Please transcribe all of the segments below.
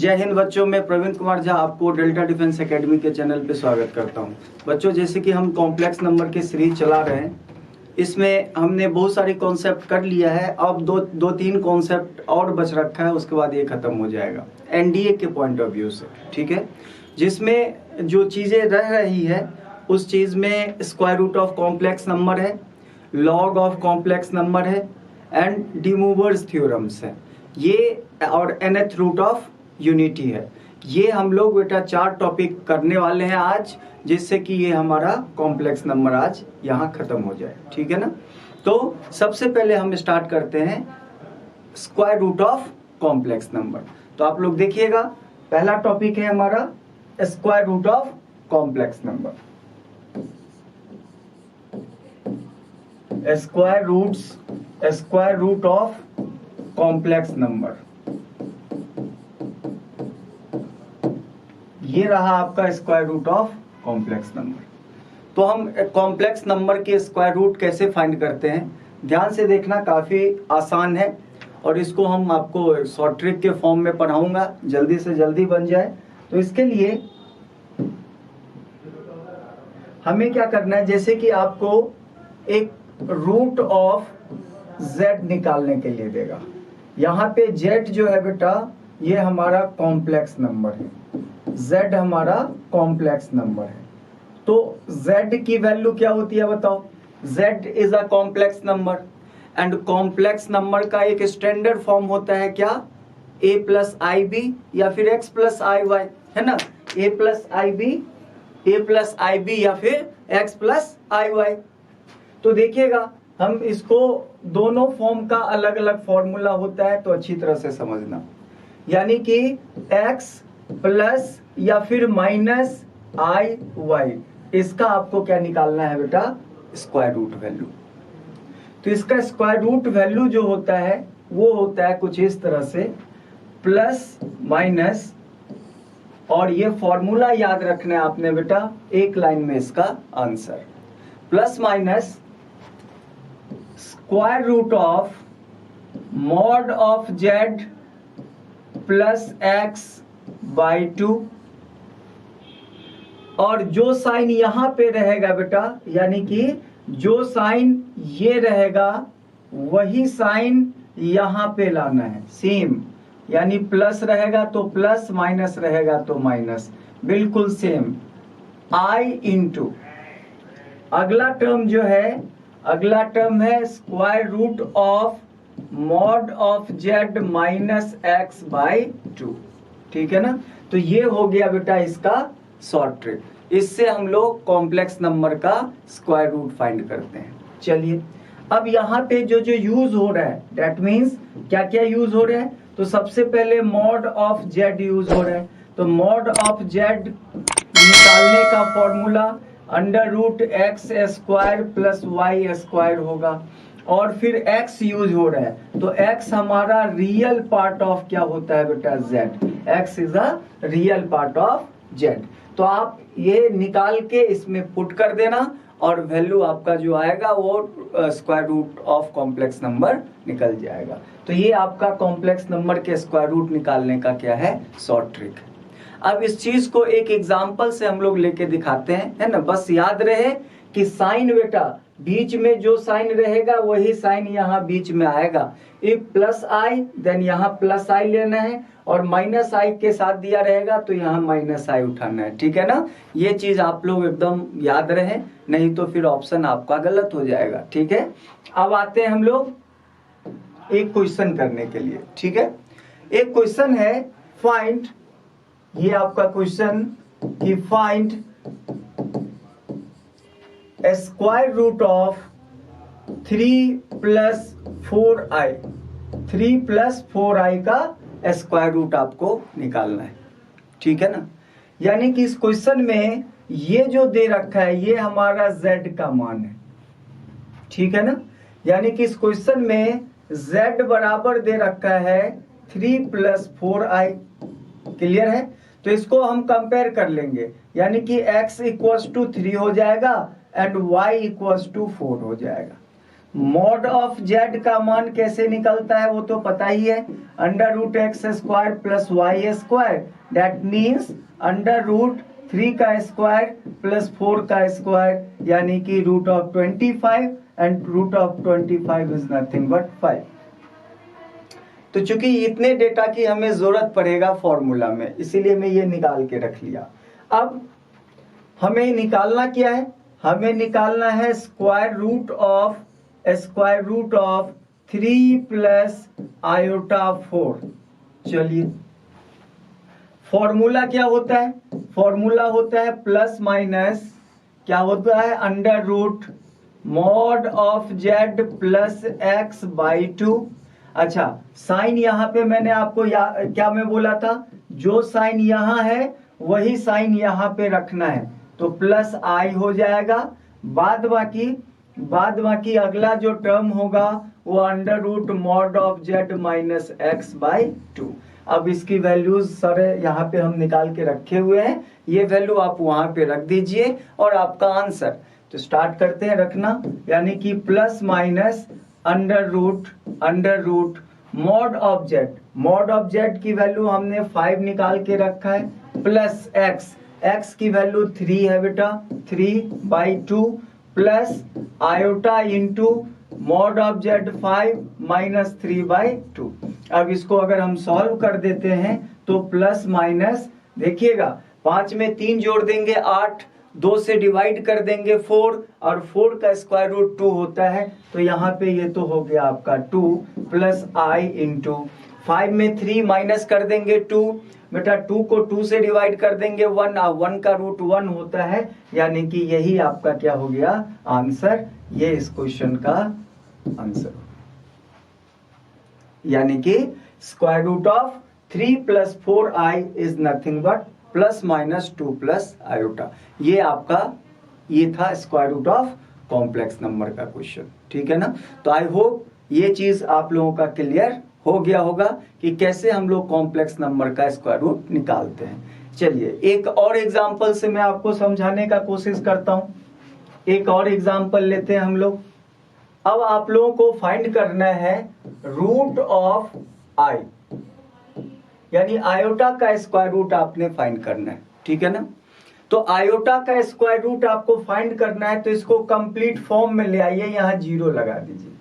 जय हिंद बच्चों, मैं प्रवीण कुमार झा आपको डेल्टा डिफेंस एकेडमी के चैनल पे स्वागत करता हूं। बच्चों, जैसे कि हम कॉम्प्लेक्स नंबर की सीरीज चला रहे हैं, इसमें हमने बहुत सारी कॉन्सेप्ट कर लिया है। अब दो तीन कॉन्सेप्ट और बच रखा है, उसके बाद ये खत्म हो जाएगा एनडीए के पॉइंट ऑफ व्यू से, ठीक है। जिसमें जो चीज़ें रह रही है उस चीज़ में square root of complex number है, लॉग ऑफ कॉम्प्लेक्स नंबर है एंड डिमूवर्स थ्योरम्स है ये, और nth रूट ऑफ यूनिटी है। ये हम लोग बेटा 4 टॉपिक करने वाले हैं आज, जिससे कि ये हमारा कॉम्प्लेक्स नंबर आज यहाँ खत्म हो जाए, ठीक है ना। तो सबसे पहले हम स्टार्ट करते हैं square root of complex number. तो आप लोग देखिएगा, पहला टॉपिक है हमारा square root of complex number. Square root of complex number, ये रहा आपका square root of complex number. तो हम कॉम्प्लेक्स नंबर के स्क्वायर रूट कैसे फाइंड करते हैं, ध्यान से देखना, काफ़ी आसान है और इसको हम आपको शॉर्ट ट्रिक के फॉर्म में पढ़ाऊंगा, जल्दी से जल्दी बन जाए। तो इसके लिए हमें क्या करना है, जैसे कि आपको एक रूट ऑफ z निकालने के लिए देगा। यहाँ पे z जो है बेटा, ये हमारा कॉम्प्लेक्स नंबर है, z हमारा कॉम्प्लेक्स नंबर है। तो z की वैल्यू क्या होती है बताओ? z is a complex number and complex number का एक स्टैंडर्ड फॉर्म होता है क्या? a प्लस आई बी या फिर x प्लस आई वाई, है ना। a प्लस आई बी या फिर x प्लस आई वाई। तो देखिएगा, हम इसको दोनों फॉर्म का अलग अलग फॉर्मूला होता है, तो अच्छी तरह से समझना। यानी कि x प्लस या फिर माइनस आई वाई, इसका आपको क्या निकालना है बेटा? Square root value. तो इसका स्क्वायर रूट वैल्यू जो होता है वो होता है कुछ इस तरह से, प्लस माइनस, और ये फॉर्मूला याद रखना है आपने बेटा, एक लाइन में इसका answer, plus minus square root of mod of z plus x by 2, और जो साइन यहां पे रहेगा बेटा, यानी कि जो साइन ये रहेगा वही साइन यहां पे लाना है, सेम। यानी प्लस रहेगा तो प्लस, माइनस रहेगा तो माइनस, बिल्कुल सेम। i इंटू अगला टर्म जो है, अगला टर्म है square root of mod of z minus x by 2, ठीक है ना। तो ये हो गया बेटा इसका शॉर्ट ट्रिक। इससे हम लोग कॉम्प्लेक्स नंबर का स्क्वायर रूट फाइंड करते हैं। चलिए, अब यहाँ पे जो जो यूज हो रहा है, दैट मीन्स क्या क्या यूज हो रहा है। तो सबसे पहले मॉड ऑफ z यूज हो रहा है। तो मॉड ऑफ z निकालने का formula under root x square plus y square होगा, और फिर x यूज हो रहा है। तो x हमारा रियल पार्ट ऑफ क्या होता है बेटा? z। x is a real part of z। तो आप ये निकाल के इसमें पुट कर देना और वैल्यू आपका जो आएगा वो square root of complex number निकल जाएगा। तो ये आपका कॉम्प्लेक्स नंबर के स्क्वायर रूट निकालने का क्या है? Short trick. अब इस चीज को एक एग्जाम्पल से हम लोग लेके दिखाते हैं, है ना। बस याद रहे कि साइन बेटा, बीच में जो साइन रहेगा वही साइन यहाँ बीच में आएगा। इफ प्लस आई देन यहाँ प्लस आई लेना है, और माइनस आई के साथ दिया रहेगा तो यहाँ माइनस आई उठाना है, ठीक है ना। ये चीज आप लोग एकदम याद रहे, नहीं तो फिर ऑप्शन आपका गलत हो जाएगा, ठीक है। अब आते हैं हम लोग एक क्वेश्चन करने के लिए, ठीक है। एक क्वेश्चन है फाइंड, ये आपका क्वेश्चन कि find square root of 3 plus 4i, 3 plus 4i का स्क्वायर रूट आपको निकालना है, ठीक है ना। यानी कि इस क्वेश्चन में ये जो दे रखा है ये हमारा z का मान है, ठीक है ना। यानी कि इस क्वेश्चन में z बराबर दे रखा है 3 प्लस 4i, क्लियर है। तो इसको हम कंपेयर कर लेंगे, यानी कि x इक्वल्स टू 3 हो जाएगा एंड y इक्वल्स टू 4 हो जाएगा। मॉड ऑफ जेड का मान कैसे निकलता है वो तो पता ही है, under root x square plus y square, that means under root 3 का स्क्वायर प्लस 4 का स्क्वायर, यानी कि root of 25 and root of 25 is nothing but 5। तो चूंकि इतने डेटा की हमें जरूरत पड़ेगा फॉर्मूला में, इसीलिए मैं ये निकाल के रख लिया। अब हमें निकालना क्या है, हमें निकालना है square root of 3 plus iota 4। चलिए फॉर्मूला क्या होता है, फॉर्मूला होता है प्लस माइनस क्या होता है, under root mod of z plus x by 2। अच्छा साइन यहाँ पे मैंने आपको क्या मैं बोला था, जो साइन यहाँ है वही साइन यहाँ पे रखना है, तो प्लस आई हो जाएगा। बाद बाकी अगला जो टर्म होगा वो under root mod of z minus x by 2। अब इसकी वैल्यूज सारे यहाँ पे हम निकाल के रखे हुए हैं, ये वैल्यू आप वहां पे रख दीजिए और आपका आंसर। तो स्टार्ट करते हैं रखना, यानी कि plus minus under root mod of z की वैल्यू हमने 5 निकाल के रखा है, प्लस एक्स की वैल्यू 3 है बेटा, 3/2 plus iota into mod of Z 5 minus 3/2। अब इसको अगर हम सॉल्व कर देते हैं तो प्लस माइनस देखिएगा 5 में 3 जोड़ देंगे 8, 2 से डिवाइड कर देंगे 4 और 4 का स्क्वायर रूट 2 होता है, तो यहाँ पे ये तो हो गया आपका 2 प्लस आई इंटू 5 में 3 माइनस कर देंगे 2, बेटा 2 को 2 से डिवाइड कर देंगे 1 और 1 का रूट 1 होता है, यानी कि यही आपका क्या हो गया आंसर, ये इस क्वेश्चन का आंसर। यानी कि square root of 3 plus 4i is nothing but plus minus 2 plus iota. ये आपका ये था square root of complex number का क्वेश्चन, ठीक है ना। तो आई होप ये चीज आप लोगों का क्लियर हो गया होगा कि कैसे हम लोग कॉम्प्लेक्स नंबर का स्क्वायर रूट निकालते हैं। चलिए एक और एग्जांपल से मैं आपको समझाने का कोशिश करता हूं। एक और एग्जांपल लेते हैं हम लोग। अब आप लोगों को फाइंड करना है रूट ऑफ आई, यानी आयोटा का स्क्वायर रूट आपने फाइंड करना है, ठीक है ना। तो आयोटा का स्क्वायर रूट आपको फाइंड करना है, तो इसको कंप्लीट फॉर्म में ले आइए, यहाँ 0 लगा दीजिए,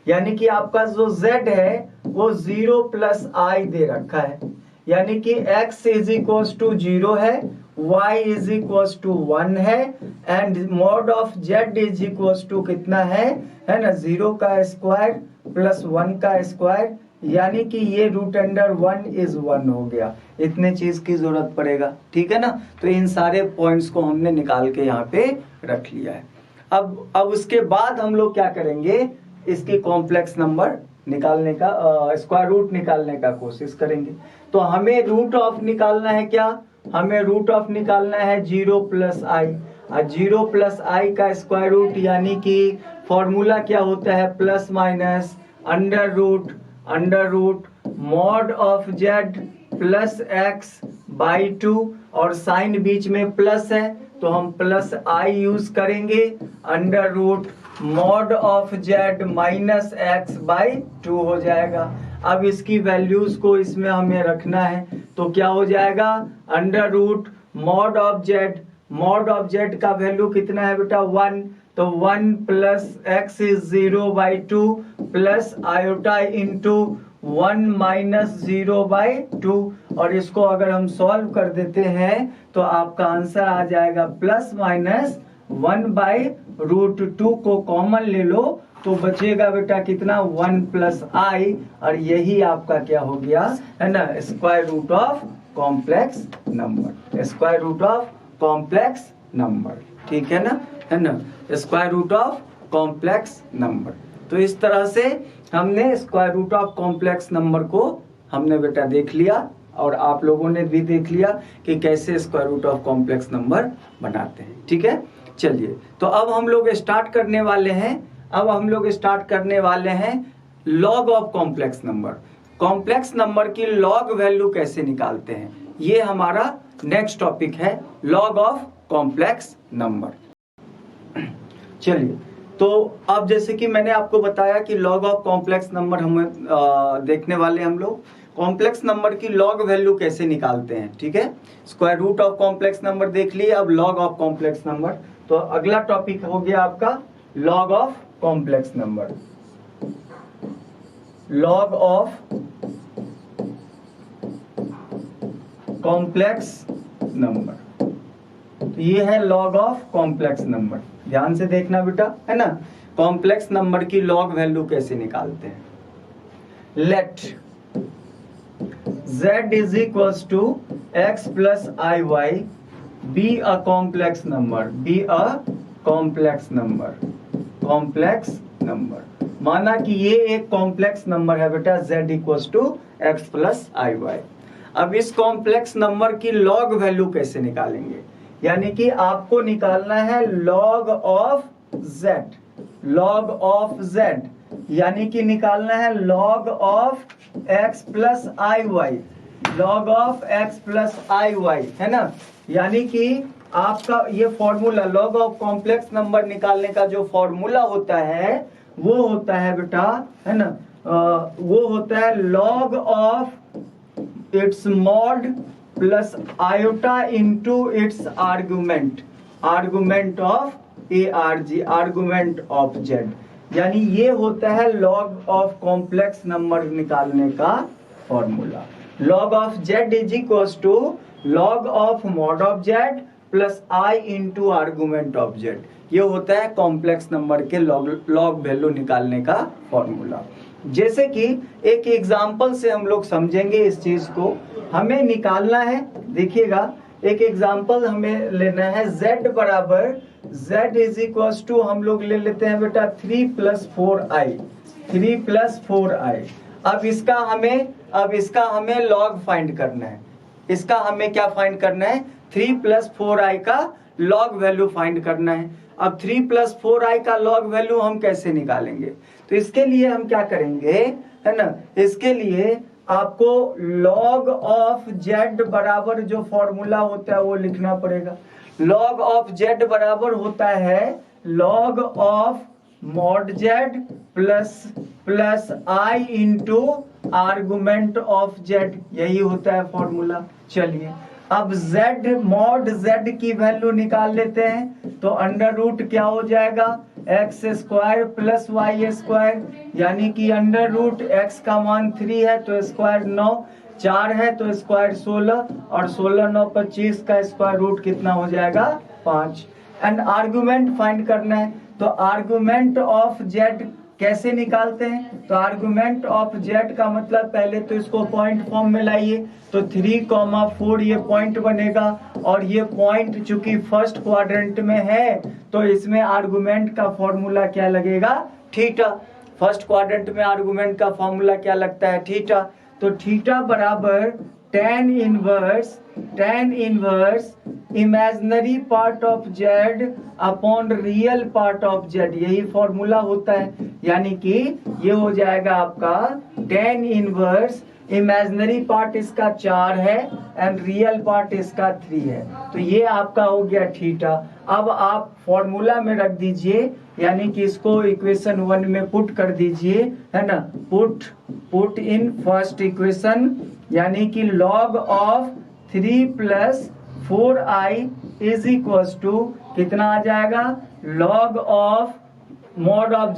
यानी कि आपका जो z है वो 0 प्लस आई दे रखा है, यानी कि x इज इक्वल टू 0 है, y इज इक्वल टू 1 है and mod of z is equal to कितना है ना 0 का स्क्वायर प्लस 1 का स्क्वायर, यानी कि ये रूट अंडर 1 इज 1 हो गया। इतने चीज की जरूरत पड़ेगा, ठीक है ना। तो इन सारे पॉइंट्स को हमने निकाल के यहाँ पे रख लिया है। अब उसके बाद हम लोग क्या करेंगे, इसकी कॉम्प्लेक्स नंबर निकालने का स्क्वायर रूट निकालने का कोशिश करेंगे। तो हमें रूट ऑफ निकालना है क्या, हमें रूट ऑफ निकालना है 0 प्लस आई, और 0 प्लस आई का स्क्वायर रूट, यानी कि फॉर्मूला क्या होता है plus minus under root mod of z plus x by 2, और साइन बीच में प्लस है तो हम प्लस आई यूज करेंगे, under root mod of z minus x by 2 हो जाएगा। अब इसकी वैल्यूज को इसमें हमें रखना है, तो क्या हो जाएगा under root mod of z का वैल्यू कितना है बेटा 1, तो 1 plus x is 0/2 plus iota into 1 minus 0/2, और इसको अगर हम सॉल्व कर देते हैं तो आपका आंसर आ जाएगा प्लस माइनस 1/√2 को कॉमन ले लो तो बचेगा बेटा कितना 1 प्लस आई, और यही आपका क्या हो गया है ना square root of complex number, square root of complex number, ठीक है ना square root of complex number. तो इस तरह से हमने square root of complex number को हमने बेटा देख लिया, और आप लोगों ने भी देख लिया कि कैसे square root of complex number बनाते हैं, ठीक है। चलिए तो अब हम लोग स्टार्ट करने वाले हैं log of complex number. Complex number की लॉग वैल्यू कैसे निकालते हैं, ये हमारा नेक्स्ट टॉपिक है, लॉग ऑफ कॉम्प्लेक्स नंबर। चलिए तो अब जैसे कि मैंने आपको बताया कि लॉग ऑफ कॉम्प्लेक्स नंबर हम देखने वाले हम लोग कॉम्प्लेक्स नंबर की लॉग वैल्यू कैसे निकालते हैं। ठीक है, square root of complex number देख लिए, अब लॉग ऑफ कॉम्प्लेक्स नंबर। तो अगला टॉपिक हो गया आपका log of complex number. Log of complex number, तो ये है लॉग ऑफ कॉम्प्लेक्स नंबर। ध्यान से देखना बेटा, है ना। कॉम्प्लेक्स नंबर की लॉग वैल्यू कैसे निकालते हैं। Let z is equals to x plus iy be a complex number, be a complex number, complex number। माना कि ये एक कॉम्प्लेक्स नंबर है बेटा, z equals to x plus iy। अब इस कॉम्प्लेक्स नंबर की लॉग वैल्यू कैसे निकालेंगे, यानी कि आपको निकालना है log of z, log of z, यानी कि निकालना है log of x plus i y, log of x plus i y, है ना। यानी कि आपका ये formula log of complex number निकालने का जो फॉर्मूला होता है वो होता है बेटा, है ना, वो होता है log of its mod plus iota into its argument, argument of A R G, argument of Z. यानी ये होता है लॉग ऑफ कॉम्प्लेक्स नंबर निकालने का formula. Log of z is equal to log of mod of z plus i into argument of z. ये होता है complex number के लॉग वैल्यू निकालने का फॉर्मूला। जैसे कि एक एग्जाम्पल से हम लोग समझेंगे इस चीज को। हमें निकालना है, देखिएगा एक एग्जाम्पल हमें लेना है, z बराबर z इज इक्वल टू हम लोग ले लेते हैं बेटा 3 + 4i, 3 + 4i। अब इसका हमें लॉग फाइंड करना है। इसका हमें क्या फाइंड करना है, 3 + 4i का लॉग वैल्यू फाइंड करना है। अब 3 + 4i का लॉग वैल्यू हम कैसे निकालेंगे, तो इसके लिए हम क्या करेंगे, है ना, इसके लिए आपको log ऑफ z बराबर जो फॉर्मूला होता है वो लिखना पड़ेगा। log ऑफ z बराबर होता है log of mod z plus i into argument of z, यही होता है फॉर्मूला। चलिए अब z मॉड z की वैल्यू निकाल लेते हैं, तो अंडर रूट क्या हो जाएगा, x² प्लस y², यानी कि अंडर रूट x का मान 3 है तो स्क्वायर 9, 4 है तो स्क्वायर 16, और 16 9 25 का स्क्वायर रूट कितना हो जाएगा 5। एंड आर्गुमेंट फाइंड करना है, तो आर्गुमेंट ऑफ z कैसे निकालते हैं, तो आर्गुमेंट ऑफ z का मतलब पहले तो इसको पॉइंट फॉर्म में लाइए, तो 3,4 ये पॉइंट बनेगा, और ये पॉइंट चूंकि फर्स्ट क्वाड्रेंट में है तो इसमें आर्गुमेंट का फॉर्मूला क्या लगेगा, थीटा। फर्स्ट क्वाड्रेंट में आर्गुमेंट का फॉर्मूला क्या लगता है, थीटा। तो थीटा बराबर tan inverse imaginary part of z upon real part of z, यही फॉर्मूला होता है। यानी कि ये हो जाएगा आपका tan इनवर्स, इमेजिनरी पार्ट इसका 4 है एंड रियल पार्ट इसका 3 है, तो ये आपका हो गया थीटा। अब आप फॉर्मूला में रख दीजिए, यानी कि इसको इक्वेशन 1 में पुट कर दीजिए, है ना, पुट इन फर्स्ट इक्वेशन, यानी कि log of 3 + 4i is equal to कितना आ जाएगा, log of mod of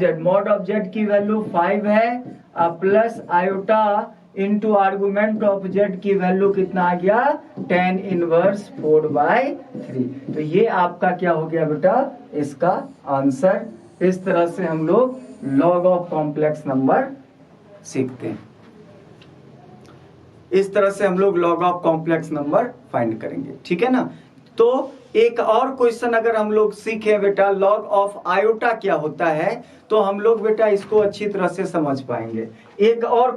z की वैल्यू 5 है, plus iota into argument of z की वैल्यू कितना आ गया, tan इनवर्स 4/3। तो ये आपका क्या हो गया बेटा, इसका आंसर। इस तरह से हम लोग लॉग ऑफ कॉम्प्लेक्स नंबर सीखते हैं। इस तरह से हम लोग log of complex number find करेंगे, ठीक है ना। तो एक और क्वेश्चन अगर हम लोग सीखे बेटा, लॉग ऑफ आयोटा क्या होता है, तो हम लोग बेटा इसको अच्छी तरह से समझ पाएंगे। एक और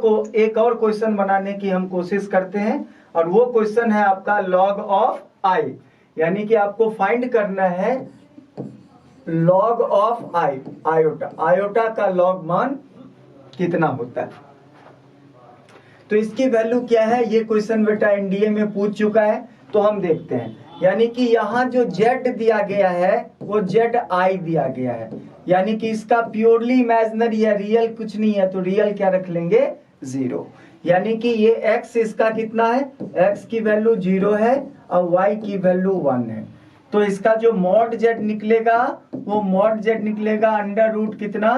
क्वेश्चन बनाने की हम कोशिश करते हैं, और वो क्वेश्चन है आपका लॉग ऑफ आई, यानी कि आपको फाइंड करना है लॉग ऑफ आयोटा का लॉग मान कितना होता है। तो इसकी वैल्यू क्या है, ये क्वेश्चन बेटा एनडीए में पूछ चुका है, तो हम देखते हैं। यानी कि यहाँ जो z दिया गया है वो zi दिया गया है, यानी कि इसका प्योरली इमेजिनरी या रियल कुछ नहीं है, तो रियल क्या रख लेंगे 0। यानी कि ये x इसका कितना है, x की वैल्यू 0 है और y की वैल्यू 1 है। तो इसका जो मॉड z निकलेगा वो मॉड z निकलेगा अंडर रूट कितना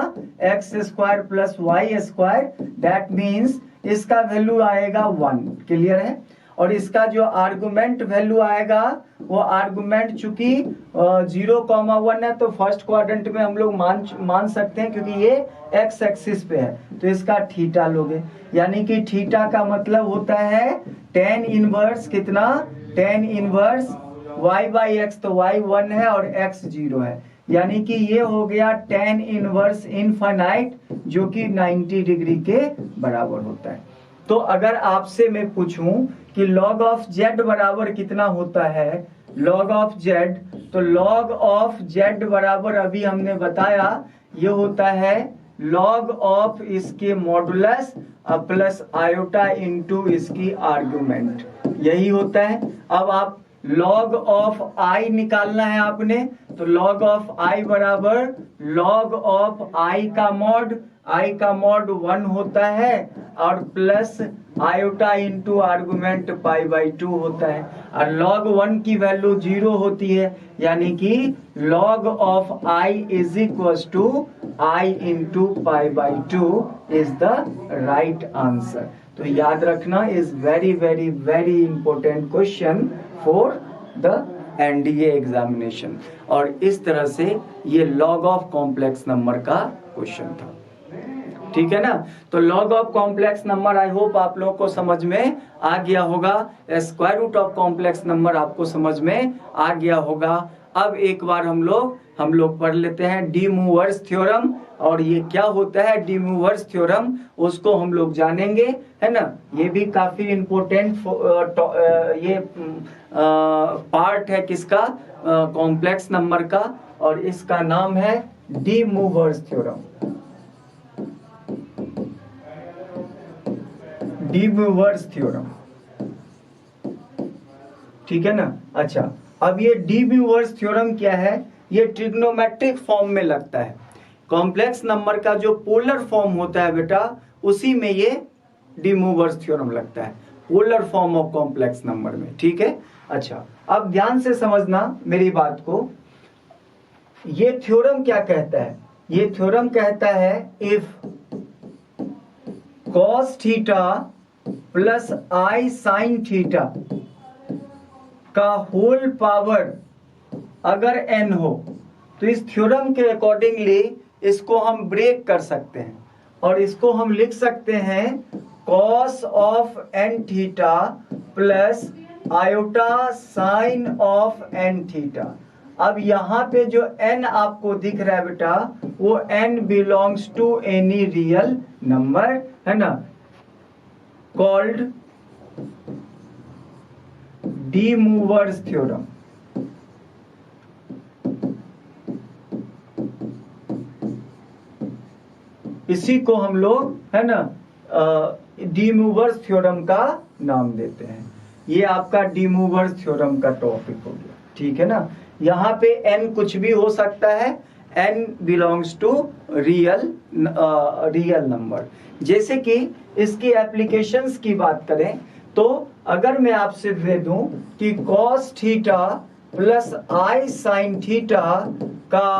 x square plus y square, that means इसका वैल्यू आएगा 1। क्लियर है। और इसका जो आर्गुमेंट वैल्यू आएगा वो आर्गुमेंट चूंकि 0,1 है तो फर्स्ट क्वाड्रेंट में हम लोग मान सकते हैं क्योंकि ये x एक्सिस पे है, तो इसका थीटा लोगे। यानी कि थीटा का मतलब होता है tan इनवर्स कितना, tan inverse y by x, तो y 1 है और x 0 है, यानी कि ये हो गया tan इनवर्स इनफाइनाइट जो कि 90 डिग्री के बराबर होता है। तो अगर आपसे मैं पूछूं कि log ऑफ z बराबर कितना होता है, log ऑफ z, तो log ऑफ z बराबर अभी हमने बताया ये होता है log ऑफ इसके मॉडुलस प्लस आयोटा इनटू इसकी आर्गुमेंट, यही होता है। अब आप log ऑफ i निकालना है आपने, तो log ऑफ i बराबर log ऑफ i का मॉड 1 होता है और plus iota into argument pi by 2 होता है, और log 1 की वैल्यू 0 होती है, यानी कि log of i is equal to i into pi by 2 is the right answer. तो याद रखना, is very very very important question for the NDA examination. और इस तरह से ये लॉग ऑफ कॉम्प्लेक्स नंबर का क्वेश्चन था, ठीक है ना। तो log of complex number I hope आप लोगों को समझ में आ गया होगा, square root of complex number आपको समझ में आ गया होगा। अब एक बार हम लोग पढ़ लेते हैं डी मूवर्स थ्योरम, और ये क्या होता है डी मूवर्स थ्योरम उसको हम लोग जानेंगे, है ना। ये भी काफी इंपॉर्टेंट ये पार्ट है किसका, कॉम्प्लेक्स नंबर का, और इसका नाम है D movers theorem, D movers theorem, ठीक है ना। अच्छा, अब ये डी मूवर्स थ्योरम क्या है, ये ट्रिग्नोमेट्रिक फॉर्म में लगता है। कॉम्प्लेक्स नंबर का जो पोलर फॉर्म होता है बेटा, उसी में ये डी मूवर्स थ्योरम लगता है, polar form of complex number में, ठीक है। अच्छा, अब ध्यान से समझना मेरी बात को, ये थ्योरम क्या कहता है, ये थ्योरम कहता है if cos theta plus i sin theta का होल पावर अगर n हो, तो इस थ्योरम के अकॉर्डिंगली इसको हम ब्रेक कर सकते हैं और इसको हम लिख सकते हैं cos of n theta plus iota sine of n theta. अब यहाँ पे जो n आपको दिख रहा है बेटा, वो n belongs to any real number, है ना, कॉल्ड डी मूवर्स थ्योरम। इसी को हम लोग, है ना, डी मूवर्स थ्योरम का नाम देते हैं। ये आपका डी मूवर्स थ्योरम का टॉपिक हो गया, ठीक है ना। यहाँ पे n कुछ भी हो सकता है, n belongs to real number. जैसे कि इसकी एप्लीकेशंस की बात करें तो अगर मैं आपसे दे दूं कि cos theta plus i sin theta का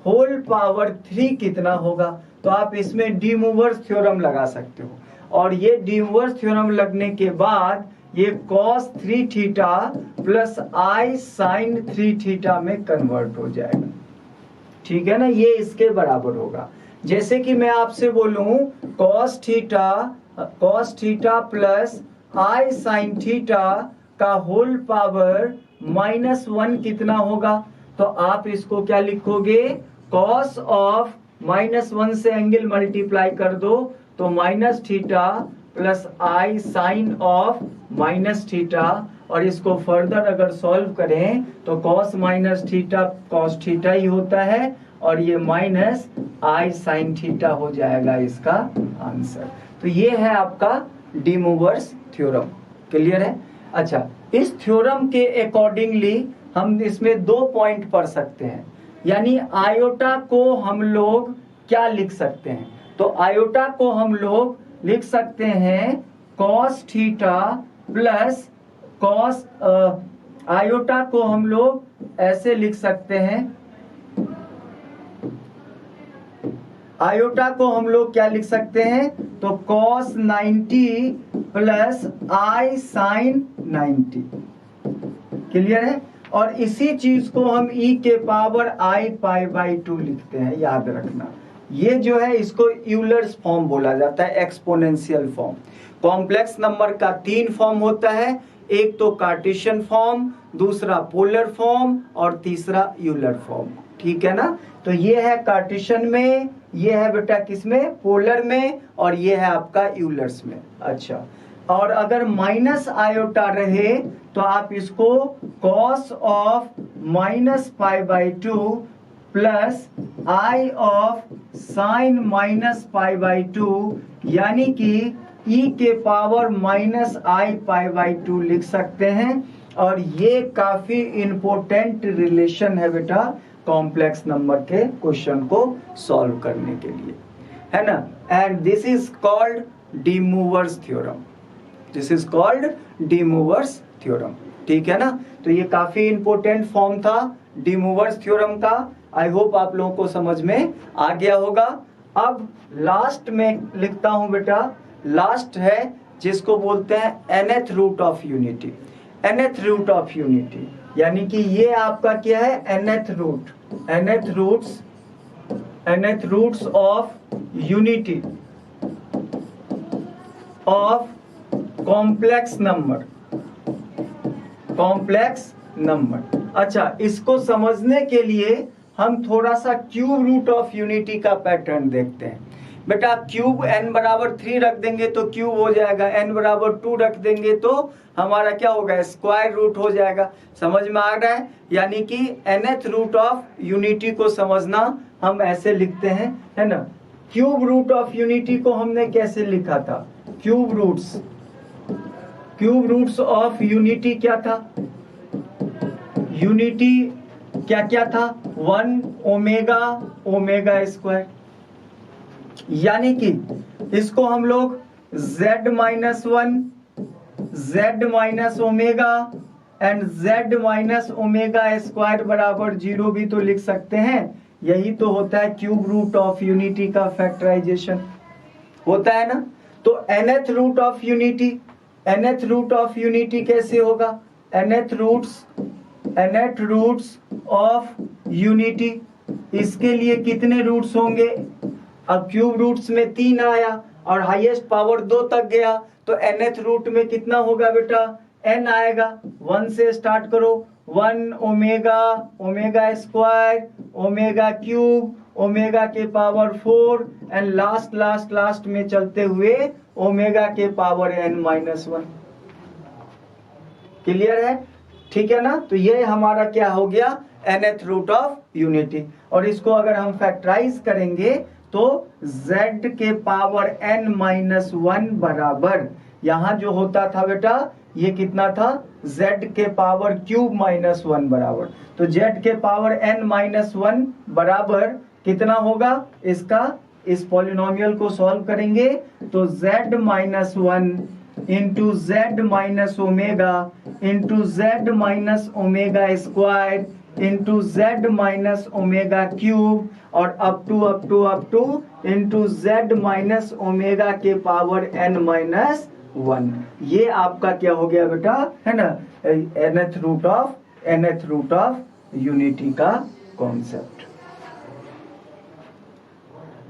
होल पावर 3 कितना होगा, तो आप इसमें डी मूवर्स थ्योरम लगा सकते हो, और ये डी मूवर्स थ्योरम लगने के बाद ये cos 3 theta plus i sin 3 theta में कन्वर्ट हो जाएगा, ठीक है ना, ये इसके बराबर होगा। जैसे कि मैं आपसे बोलूं cos theta plus i sin theta का होल पावर -1 कितना होगा, तो आप इसको क्या लिखोगे, cos ऑफ -1 से एंगल मल्टीप्लाई कर दो तो minus theta plus i sine of minus theta, और इसको फर्दर अगर सॉल्व करें तो cos minus theta cos theta ही होता है, और ये माइनस i साइन थीटा हो जाएगा इसका आंसर। तो ये है आपका डी मूवर्स थ्योरम, क्लियर है। अच्छा, इस थ्योरम के अकॉर्डिंगली हम इसमें 2 पॉइंट पढ़ सकते हैं। यानी आयोटा को हम लोग क्या लिख सकते हैं? तो आयोटा को हम लोग लिख सकते हैं cos theta plus cos, iota को हम लोग ऐसे लिख सकते हैं, आयोटा को हम लोग क्या लिख सकते हैं? तो cos 90 plus i sign 90। Clear है? और इसी चीज को हम e के पावर i पाई बाई 2 लिखते हैं, याद रखना। ये जो है इसको यूलर्स फॉर्म बोला जाता है, एक्सपोनेंशियल फॉर्म। कॉम्प्लेक्स नंबर का 3 फॉर्म होता है, एक तो कार्टेशियन फॉर्म, दूसरा पोलर फॉर्म और तीसरा यूलर फॉर्म। ठीक है ना? तो ये है कार्टेशियन में, ये है बेटा किसमें? पोलर में, और ये है आपका यूलर्स में। अच्छा, और अगर माइनस आयोटा रहे तो आप इसको cos of minus pi by 2 plus I of sine minus pi by 2, यानी कि e के power minus I pi by 2 लिख सकते हैं। और ये काफी इंपॉर्टेंट रिलेशन है बेटा कॉम्प्लेक्स नंबर के क्वेश्चन को सॉल्व करने के लिए, है ना? And this is called D movers theorem, this is called D movers theorem. ठीक है ना? तो ये काफी इंपॉर्टेंट फॉर्म था डी मूवर्स थ्योरम का। आई होप आप लोगों को समझ में आ गया होगा। अब लास्ट में लिखता हूं बेटा, लास्ट है जिसको बोलते हैं nth root of unity. nth root of unity यानी कि ये आपका क्या है? nth root, nth roots of unity of complex number, complex number. अच्छा, इसको समझने के लिए हम थोड़ा सा क्यूब रूट ऑफ यूनिटी का पैटर्न देखते हैं। बेटा क्यूब n बराबर 3 रख देंगे तो क्यूब हो जाएगा, n बराबर 2 रख देंगे तो हमारा क्या होगा? स्क्वायर रूट हो जाएगा। समझ में आ रहा है? यानी कि nth रूट ऑफ यूनिटी को समझना हम ऐसे लिखते हैं, है ना? क्यूब रूट ऑफ यूनिटी को हमने कैसे लिखा था? क्यूब रूट्स ऑफ यूनिटी क्या था? यूनिटी क्या क्या था? 1 ओमेगा स्क्वायर। यानी कि इसको हम लोग z minus 1, z minus omega and z minus omega square बराबर 0 भी तो लिख सकते हैं। यही तो होता है क्यूब रूट ऑफ यूनिटी का फैक्टराइजेशन, होता है ना? तो nth root of unity, nth root of unity कैसे होगा? nth रूट्स ऑफ यूनिटी, इसके लिए कितने रूट्स होंगे? अब क्यूब रूट्स में 3 आया और हाईएस्ट पावर 2 तक गया तो nth रूट में कितना होगा बेटा? n आएगा। 1 से स्टार्ट करो, 1 omega square, omega cube, omega के पावर 4 एंड लास्ट में चलते हुए ओमेगा के पावर n माइनस 1। क्लियर है? ठीक है ना? तो ये हमारा क्या हो गया? nth root of unity. और इसको अगर हम फैक्टराइज करेंगे तो z के पावर n माइनस 1 बराबर, यहां जो होता था बेटा ये कितना था? z के पावर क्यूब माइनस 1 बराबर। तो z के पावर n माइनस 1 बराबर कितना होगा? इसका इस पॉलिनोमियल को सॉल्व करेंगे तो z minus 1 into z minus omega into z minus omega square into z minus omega cube और up to into z minus omega के पावर n माइनस 1। ये आपका क्या हो गया बेटा? है ना? nth रूट ऑफ यूनिटी का कॉन्सेप्ट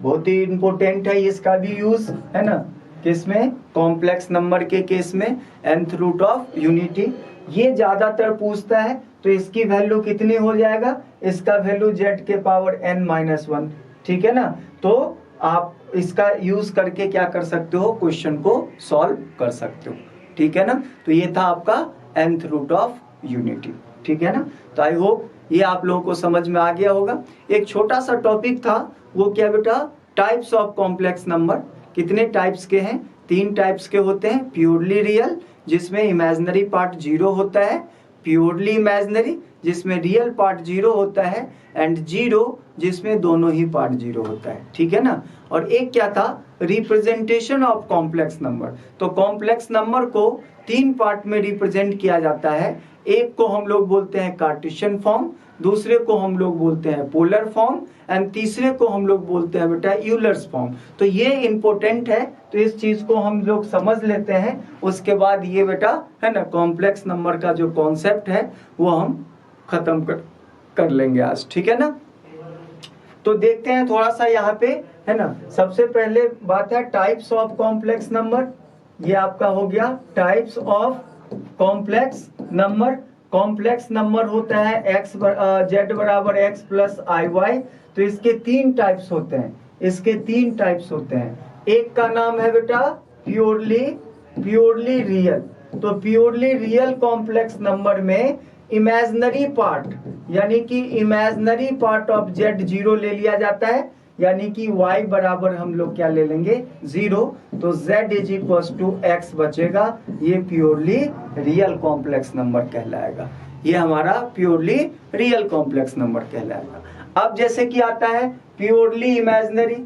बहुत ही इंपॉर्टेंट है, इसका भी यूज है ना किसमें? कॉम्प्लेक्स नंबर के केस में nth रूट ऑफ यूनिटी ये ज्यादातर पूछता है। तो इसकी वैल्यू कितनी हो जाएगा? इसका वैल्यू z के पावर n माइनस 1। ठीक है ना? तो आप इसका यूज करके क्या कर सकते हो? क्वेश्चन को सॉल्व कर सकते हो। ठीक है ना? तो ये था आपका nth रूट ऑफ यूनिटी। ठीक है ना? तो आई होप ये आप लोगों को समझ में आ गया होगा। एक छोटा सा टॉपिक था, वो क्या बेटा? Types of complex number. कितने टाइप्स के हैं? 3 टाइप्स के होते हैं। प्योरली रियल जिसमें इमेजिनरी पार्ट 0 होता है, प्योरली इमेजिनरी जिसमें रियल पार्ट 0 होता है, एंड 0 जिसमें दोनों ही पार्ट 0 होता है। ठीक है ना। और एक क्या था, रिप्रेजेंटेशन ऑफ कॉम्प्लेक्स नंबर। तो कॉम्प्लेक्स नंबर को 3 पार्ट में रिप्रेजेंट किया जाता है। एक को हम लोग बोलते हैं कार्टेशियन फॉर्म, दूसरे को हम लोग बोलते हैं पोलर फॉर्म, एंड तीसरे को हम लोग बोलते हैं बेटा यूलर्स फॉर्म। तो ये इंपॉर्टेंट है, तो इस चीज को हम लोग समझ लेते हैं। उसके बाद ये बेटा है ना कॉम्प्लेक्स नंबर का जो कॉन्सेप्ट है वो हम खत्म कर लेंगे आज। ठीक है ना। तो देखते हैं थोड़ा सा यहाँ पे है ना। सबसे पहले बात है टाइप्स ऑफ कॉम्प्लेक्स नंबर। ये आपका हो गया types of complex number. Complex number होता है x z बराबर x प्लस आई वाई। तो इसके 3 टाइप्स होते हैं, इसके 3 टाइप्स होते हैं। एक का नाम है बेटा प्योरली रियल। तो प्योरली रियल कॉम्प्लेक्स नंबर में इमेजिनरी पार्ट यानी कि इमेजिनरी पार्ट ऑफ z 0 ले लिया जाता है, यानी कि y बराबर हम लोग क्या ले लेंगे 0। तो z is equal to x बचेगा। ये प्योरली रियल कॉम्प्लेक्स नंबर कहलाएगा। ये हमारा प्योरली रियल कॉम्प्लेक्स नंबर कहलाएगा। अब जैसे कि आता है प्योरली इमेजिनरी,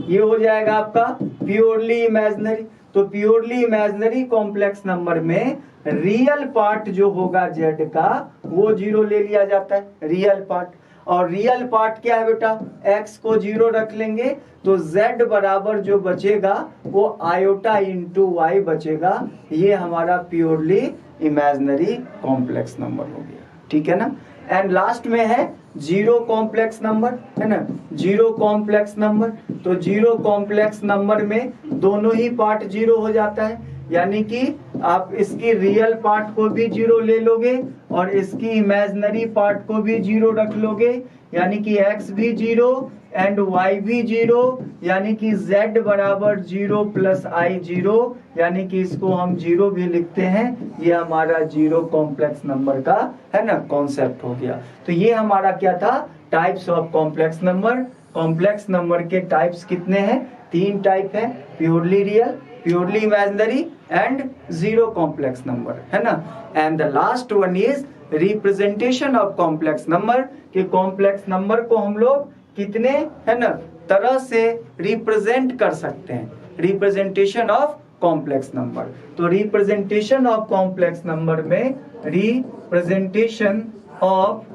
ये हो जाएगा आपका प्योरली इमेजिनरी। तो प्योरली इमेजिनरी कॉम्प्लेक्स नंबर में रियल पार्ट जो होगा z का वो 0 ले लिया जाता है, रियल पार्ट। और रियल पार्ट क्या है बेटा, x को 0 रख लेंगे तो z बराबर जो बचेगा वो आयोटा इंटू वाई बचेगा। ये हमारा प्योरली इमेजिनरी कॉम्प्लेक्स नंबर हो गया। ठीक है ना। एंड लास्ट में है 0 कॉम्प्लेक्स नंबर, है ना। 0 कॉम्प्लेक्स नंबर, तो 0 कॉम्प्लेक्स नंबर में दोनों ही पार्ट 0 हो जाता है, यानी कि आप इसकी रियल पार्ट को भी 0 ले लोगे और इसकी इमेजिनरी पार्ट को भी 0 रख लोगे, यानी कि x भी 0 एंड y भी 0, यानी कि z बराबर 0 प्लस आई 0, यानी कि इसको हम 0 भी लिखते हैं। ये हमारा 0 कॉम्प्लेक्स नंबर का है ना कॉन्सेप्ट हो गया। तो ये हमारा क्या था, types of complex number. Complex number के टाइप्स कितने हैं, 3 टाइप है, purely real, purely imaginary and 0 complex number, है ना। And the last one is representation of complex number, कि कॉम्प्लेक्स नंबर को हम लोग कितने है ना तरह से रिप्रेजेंट कर सकते हैं, रिप्रेजेंटेशन ऑफ कॉम्प्लेक्स नंबर। तो रिप्रेजेंटेशन ऑफ कॉम्प्लेक्स नंबर में रिप्रेजेंटेशन ऑफ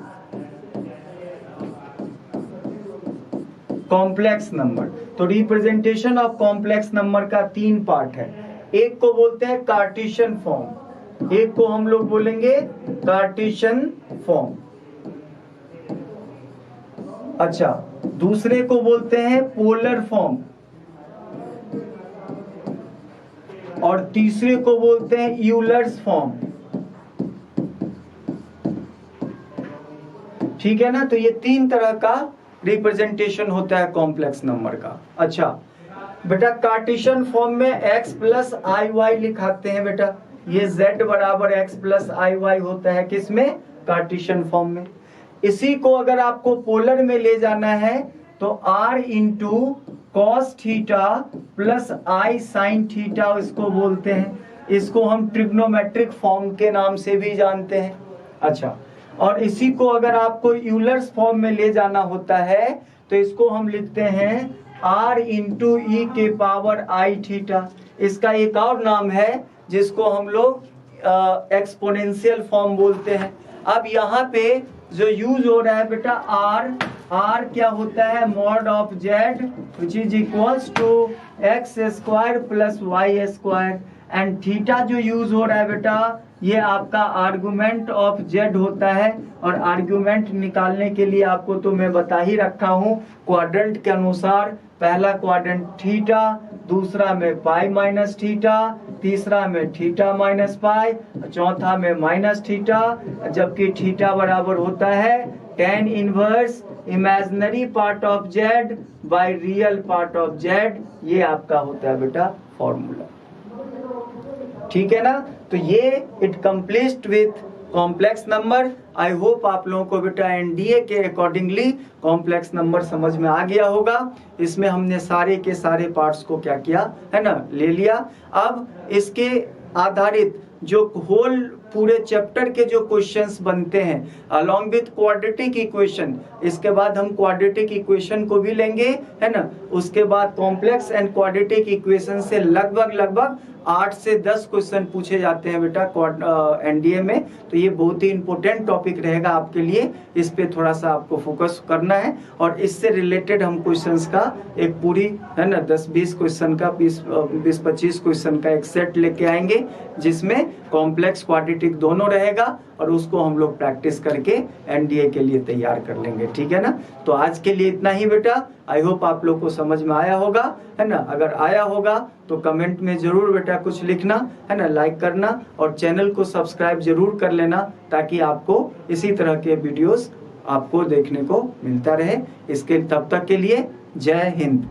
कॉम्प्लेक्स नंबर, तो रिप्रेजेंटेशन ऑफ कॉम्प्लेक्स नंबर का 3 पार्ट है। एक को बोलते हैं कार्टेशियन फॉर्म, एक को हम लोग बोलेंगे कार्टेशियन फॉर्म। अच्छा, दूसरे को बोलते हैं पोलर फॉर्म और तीसरे को बोलते हैं यूलर्स फॉर्म। ठीक है ना। तो ये 3 तरह का रिप्रेजेंटेशन होता है कॉम्प्लेक्स नंबर का। अच्छा बेटा, कार्टेशियन फॉर्म में x प्लस आई वाई लिखाते हैं बेटा, ये z बराबर x प्लस आई वाई होता है किसमें, कार्टेशियन फॉर्म में। इसी को अगर आपको पोलर में ले जाना है तो r into cos theta plus i sine theta इसको बोलते हैं। इसको हम ट्रिग्नोमेट्रिक फॉर्म के नाम से भी जानते हैं। अच्छा, और इसी को अगर आपको यूलर्स फॉर्म में ले जाना होता है तो इसको हम लिखते हैं r इंटू ई के पावर आई थीटा। इसका एक और नाम है जिसको हम लोग एक्सपोनेंशियल फॉर्म बोलते हैं। अब यहाँ पे जो यूज हो रहा है बेटा r क्या होता है, mod of z which is equals to x square plus y square, and theta जो यूज हो रहा है बेटा ये आपका आर्गुमेंट ऑफ z होता है। और आर्गुमेंट निकालने के लिए आपको तो मैं बता ही रखा हूँ क्वाड्रेंट के अनुसार, पहला क्वाड्रेंट थीटा, दूसरा में पाई माइनस थीटा, तीसरा में थीटा माइनस पाई, चौथा में माइनस थीटा, जबकि थीटा बराबर होता है tan inverse imaginary part of z by real part of z। ये आपका होता है बेटा फॉर्मूला। ठीक है ना। तो ये it complete with complex number. I hope आप लोगों को बेटा एनडीए के अकॉर्डिंगली कॉम्प्लेक्स नंबर समझ में आ गया होगा। इसमें हमने सारे के सारे पार्ट्स को क्या किया है ना, ले लिया। अब इसके आधारित जो होल पूरे चैप्टर के जो क्वेश्चंस बनते हैं अलॉन्ग विथ क्वाड्रेटिक इक्वेशन, इसके बाद हम क्वाड्रेटिक इक्वेशन को भी लेंगे है ना। उसके बाद कॉम्प्लेक्स एंड क्वाड्रेटिक इक्वेशन से लगभग 8 से 10 क्वेश्चन पूछे जाते हैं बेटा एनडीए में। तो ये बहुत ही इंपॉर्टेंट टॉपिक रहेगा आपके लिए, इस पे थोड़ा सा आपको फोकस करना है। और इससे रिलेटेड हम क्वेश्चंस का एक पूरी है ना 10-20 क्वेश्चन का 20-25 क्वेश्चन का एक सेट लेके आएंगे, जिसमें कॉम्प्लेक्स क्वाड्रेटिक दोनों रहेगा और उसको हम लोग प्रैक्टिस करके एनडीए के लिए तैयार कर लेंगे, ठीक है ना। तो आज के लिए इतना ही बेटा। आई होप आप लोग को समझ में आया होगा है ना। अगर आया होगा तो कमेंट में जरूर बेटा कुछ लिखना है ना, लाइक करना और चैनल को सब्सक्राइब जरूर कर लेना, ताकि आपको इसी तरह के वीडियोस आपको देखने को मिलता रहे। इसके तब तक के लिए जय हिंद।